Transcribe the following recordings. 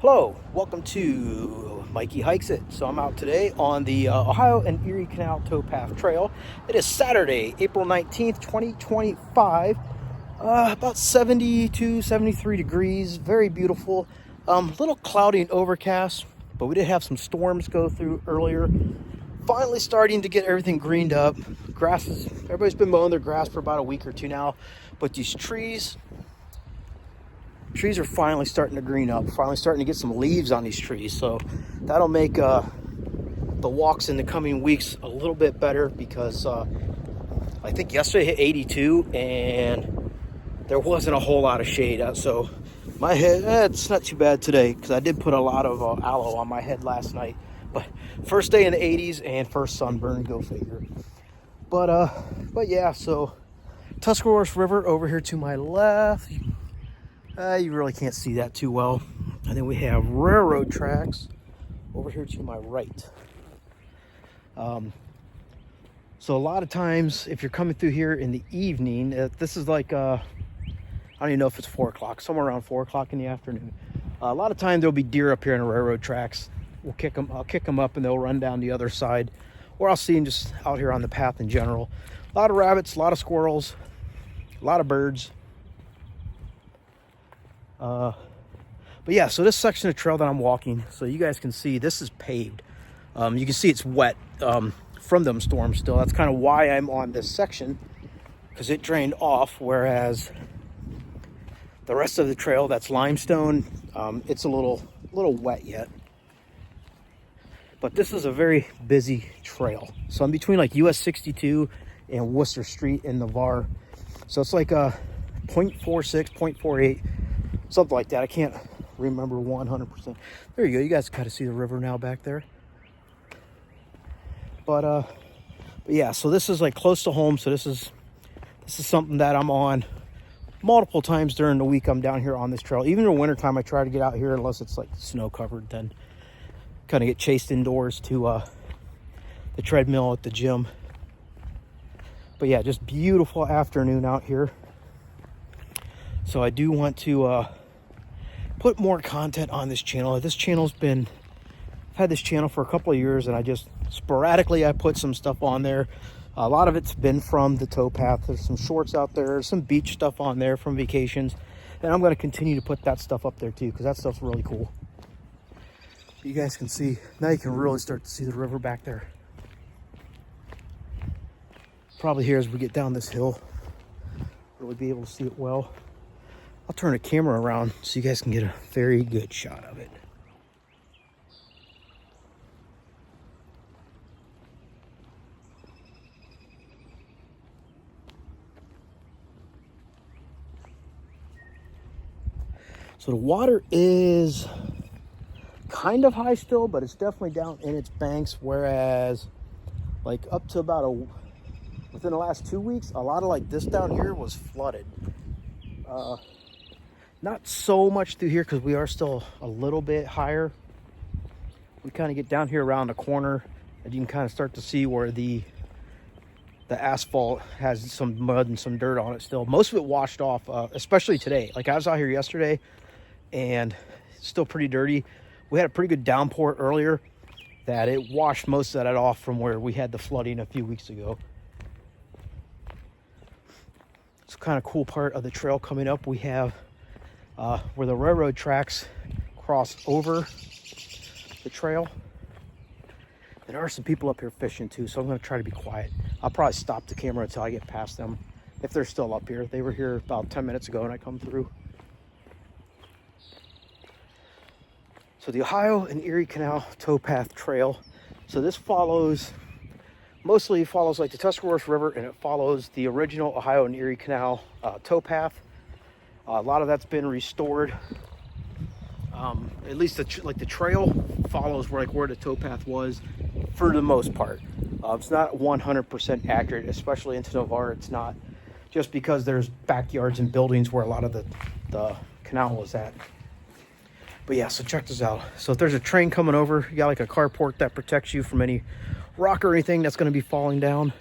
Hello, welcome to Mikey Hikes It. So I'm out today on the Ohio and Erie Canal Towpath Trail. It is Saturday, April 19th, 2025. About 72, 73 degrees, very beautiful. A little cloudy and overcast, but we did have some storms go through earlier. Finally starting to get everything greened up. Everybody's been mowing their grass for about a week or two now, but these trees are finally starting to green up, finally starting to get some leaves on these trees. So that'll make the walks in the coming weeks a little bit better because I think yesterday hit 82 and there wasn't a whole lot of shade. So my head, it's not too bad today because I did put a lot of aloe on my head last night. But first day in the 80s and first sunburn, go figure. But yeah, so Tuscarawas River over here to my left. You really can't see that too well. And then we have railroad tracks over here to my right. So a lot of times, if you're coming through here in the evening, this is like, I don't even know if it's 4 o'clock, somewhere around 4 o'clock in the afternoon. A lot of time there'll be deer up here in the railroad tracks. I'll kick them up and they'll run down the other side. Or I'll see them just out here on the path in general. A lot of rabbits, a lot of squirrels, a lot of birds. But yeah, so this section of trail that I'm walking, so you guys can see this is paved. You can see it's wet from them storms still. That's kind of why I'm on this section, because it drained off, whereas the rest of the trail that's limestone, it's a little wet yet. But this is a very busy trail. So I'm between like US 62 and Worcester Street in Navarre. So it's like a 0.46, 0.48, something like that. I can't remember 100%. There you go. You guys kind of see the river now back there. But yeah, so this is like close to home. So this is something that I'm on multiple times during the week. I'm down here on this trail. Even in the wintertime, I try to get out here unless it's like snow covered. Then kind of get chased indoors to the treadmill at the gym. But yeah, just beautiful afternoon out here. So I do want to put more content on this channel. I've had this channel for a couple of years, and I just sporadically I put some stuff on there. A lot of it's been from the Towpath. There's some shorts out there, some beach stuff on there from vacations, and I'm going to continue to put that stuff up there too because that stuff's really cool. You guys can see now. You can really start to see the river back there. Probably here as we get down this hill, really be able to see it well. I'll turn the camera around so you guys can get a very good shot of it. So the water is kind of high still, but it's definitely down in its banks, whereas like up to about within the last 2 weeks, a lot of like this down here was flooded. Not so much through here because we are still a little bit higher. We kind of get down here around the corner and you can kind of start to see where the asphalt has some mud and some dirt on it still. Most of it washed off, especially today. Like I was out here yesterday and it's still pretty dirty. We had a pretty good downpour earlier that it washed most of that off from where we had the flooding a few weeks ago. It's kind of cool part of the trail coming up. We have where the railroad tracks cross over the trail. There are some people up here fishing too, so I'm going to try to be quiet. I'll probably stop the camera until I get past them, if they're still up here. They were here about 10 minutes ago when I come through. So the Ohio and Erie Canal Towpath Trail. So this mostly follows like the Tuscarawas River, and it follows the original Ohio and Erie Canal towpath. A lot of that's been restored. At least the trail follows where the towpath was for the most part. It's not 100% accurate, especially into Navarre. It's not, just because there's backyards and buildings where a lot of the canal was at. But yeah, so check this out. So if there's a train coming over, you got like a carport that protects you from any rock or anything that's going to be falling down.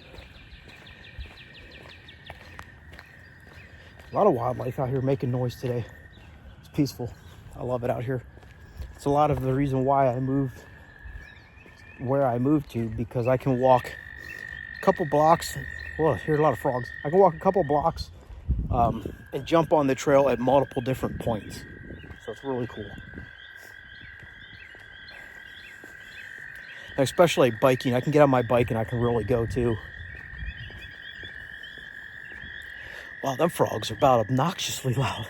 A lot of wildlife out here making noise today. It's peaceful. I love it out here. It's a lot of the reason why I moved where I moved to, because I can walk a couple blocks. Whoa, I hear a lot of frogs. I can walk a couple blocks and jump on the trail at multiple different points. So it's really cool. And especially biking, I can get on my bike and I can really go too. Wow, them frogs are about obnoxiously loud.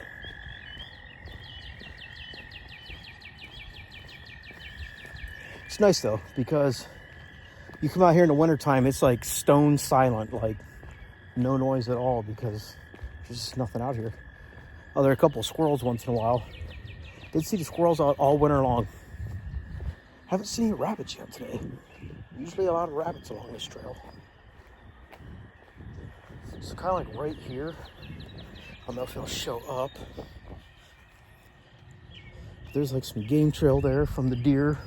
It's nice though, because you come out here in the wintertime, it's like stone silent, like no noise at all, because there's just nothing out here. Oh, there are a couple of squirrels once in a while. Did see the squirrels out all winter long. Haven't seen any rabbits yet today. Usually a lot of rabbits along this trail. It's kind of like right here. I don't know if it'll show up. There's like some game trail there from the deer.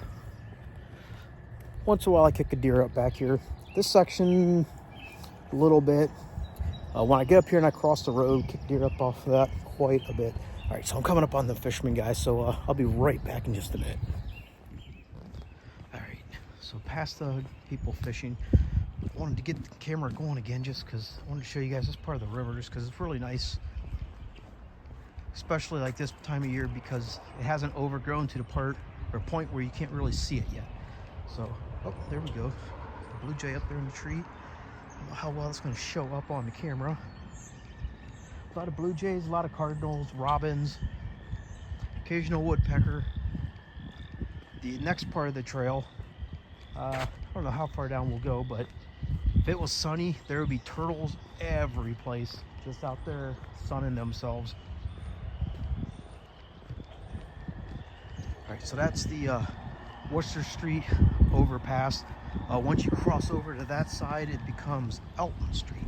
Once in a while I kick a deer up back here. This section, a little bit. When I get up here and I cross the road, kick deer up off of that quite a bit. All right, so I'm coming up on the fisherman guys, so I'll be right back in just a minute. All right, so past the people fishing, I wanted to get the camera going again just because I wanted to show you guys this part of the river, just because it's really nice, especially like this time of year, because it hasn't overgrown to the point where you can't really see it yet. So, oh, there we go. The blue jay up there in the tree. I don't know how well it's going to show up on the camera. A lot of blue jays, a lot of cardinals, robins, occasional woodpecker. The next part of the trail, I don't know how far down we'll go, but if it was sunny, there would be turtles every place, just out there sunning themselves. All right, so that's the Worcester Street overpass. Once you cross over to that side, it becomes Elton Street.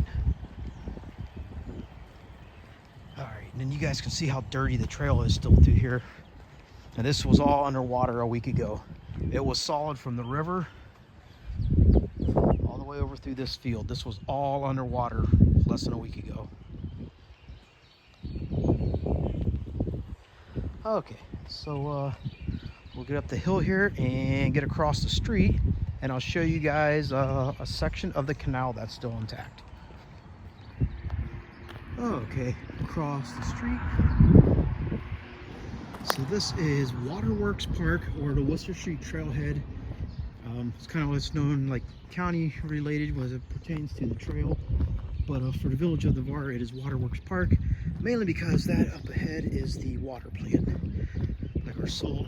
All right, and then you guys can see how dirty the trail is still through here. And this was all underwater a week ago. It was solid from the river all the way over through this field. This was all underwater less than a week ago. Okay, so we'll get up the hill here and get across the street, and I'll show you guys a section of the canal that's still intact. Okay, across the street. So this is Waterworks Park, or the Worcester Street Trailhead. It's kind of what's known, like county related as it pertains to the trail. But for the village of Navarre, it is Waterworks Park, mainly because that up ahead is the water plant, like our salt.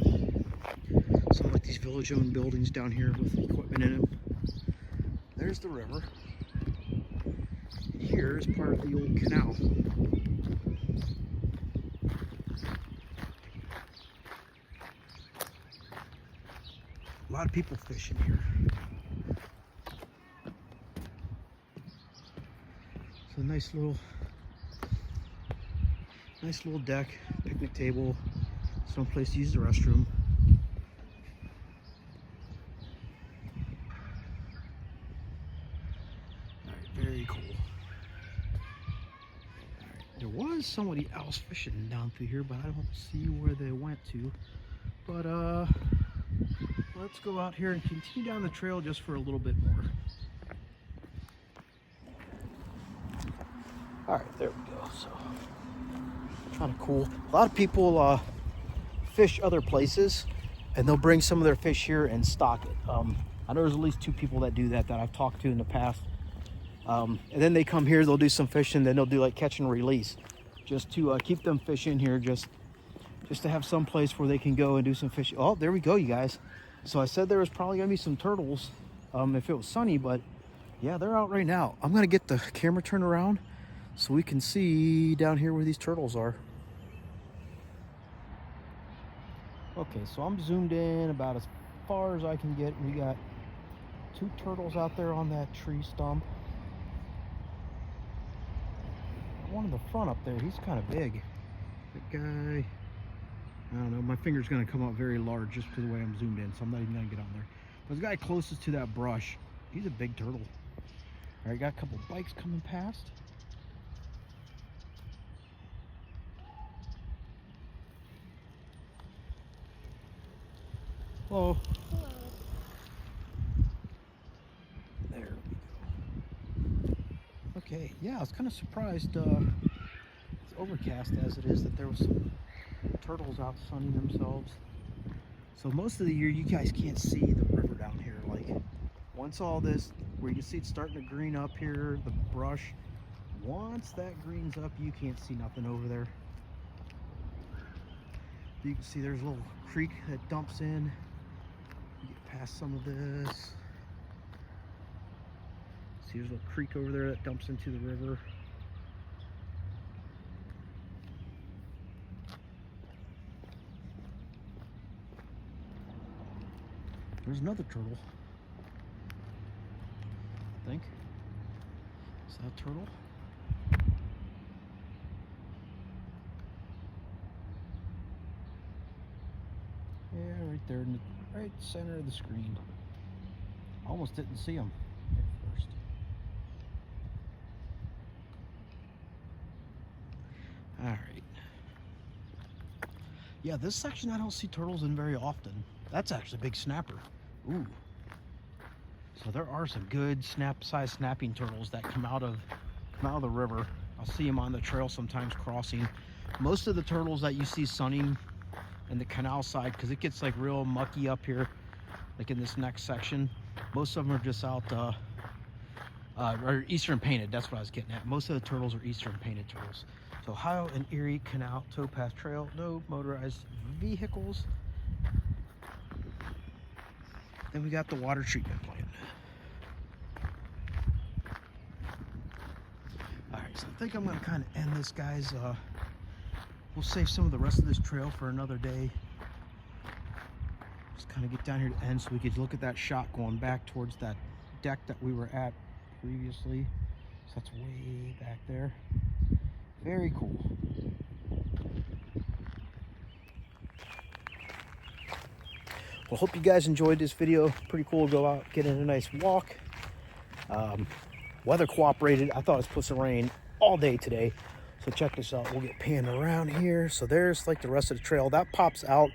Some like these village-owned buildings down here with equipment in them. There's the river. Here is part of the old canal. A lot of people fishing here. It's a nice little deck, picnic table, someplace to use the restroom. Very cool. Right. There was somebody else fishing down through here, but I don't see where they went to. But let's go out here and continue down the trail just for a little bit more. All right, there we go. So kind of cool. A lot of people fish other places, and they'll bring some of their fish here and stock it. I know there's at least 2 people that do that I've talked to in the past. And then they come here, they'll do some fishing, then they'll do like catch and release, just to keep them fish in here, just to have some place where they can go and do some fishing. Oh, there we go, you guys. So I said there was probably gonna be some turtles if it was sunny, but yeah, they're out right now. I'm gonna get the camera turned around so we can see down here where these turtles are. Okay, so I'm zoomed in about as far as I can get. We got 2 turtles out there on that tree stump. One in the front up there, he's kind of big. That guy, I don't know, my finger's gonna come out very large just because of the way I'm zoomed in, so I'm not even gonna get on there. But the guy closest to that brush, he's a big turtle. All right, got a couple bikes coming past. Hello. Hello. There we go. Okay, yeah, I was kind of surprised, as overcast as it is, that there was some turtles out sunning themselves. So most of the year you guys can't see the river down here. Like, once all this, where you can see it's starting to green up here, the brush, once that greens up, you can't see nothing over there. You can see there's a little creek that dumps in. You get past some of this. See, there's a little creek over there that dumps into the river. There's another turtle. I think. Is that a turtle? Yeah, right there in the right center of the screen. Almost didn't see him at first. All right. Yeah, this section I don't see turtles in very often. That's actually a big snapper. Ooh. So there are some good size snapping turtles that come out of the river. I'll see them on the trail sometimes crossing. Most of the turtles that you see sunning in the canal side, because it gets like real mucky up here, like in this next section, most of them are just out or eastern painted. That's what I was getting at. Most of the turtles are eastern painted turtles. So Ohio and Erie Canal Towpath Trail, no motorized vehicles. Then we got the water treatment plant. All right, so I think I'm gonna kind of end this, guys. We'll save some of the rest of this trail for another day. Just kind of get down here to end so we could look at that shot going back towards that deck that we were at previously. So that's way back there. Very cool. Well, hope you guys enjoyed this video. Pretty cool to go out, get in a nice walk. Weather cooperated. I thought it was supposed to rain all day today. So check this out. We'll get panned around here. So there's like the rest of the trail. That pops out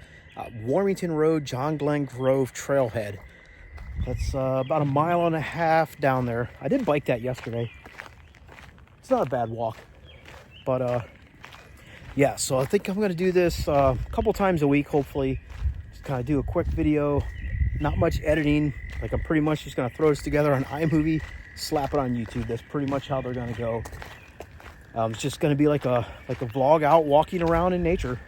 Warmington Road, John Glenn Grove Trailhead. That's about 1.5 miles down there. I did bike that yesterday. It's not a bad walk. But yeah, so I think I'm going to do this a couple times a week, hopefully. Just kind of do a quick video. Not much editing. Like, I'm pretty much just going to throw this together on iMovie, slap it on YouTube. That's pretty much how they're going to go. It's just going to be like a vlog out walking around in nature.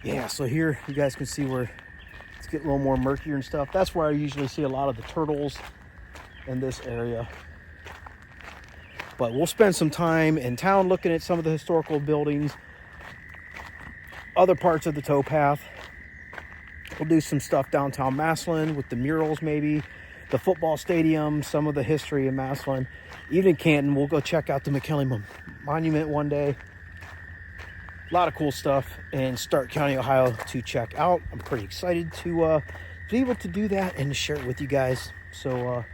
Yeah, so here you guys can see where it's getting a little more murkier and stuff. That's where I usually see a lot of the turtles in this area. But we'll spend some time in town looking at some of the historical buildings, other parts of the towpath. We'll do some stuff downtown Massillon with the murals, maybe the football stadium, some of the history of Massillon. Even in Canton, we'll go check out the McKinley Monument one day. A lot of cool stuff in Stark County, Ohio to check out. I'm pretty excited to be able to do that and to share it with you guys. So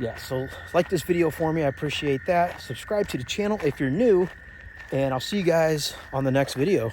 yeah, so like this video for me. I appreciate that. Subscribe to the channel if you're new, and I'll see you guys on the next video.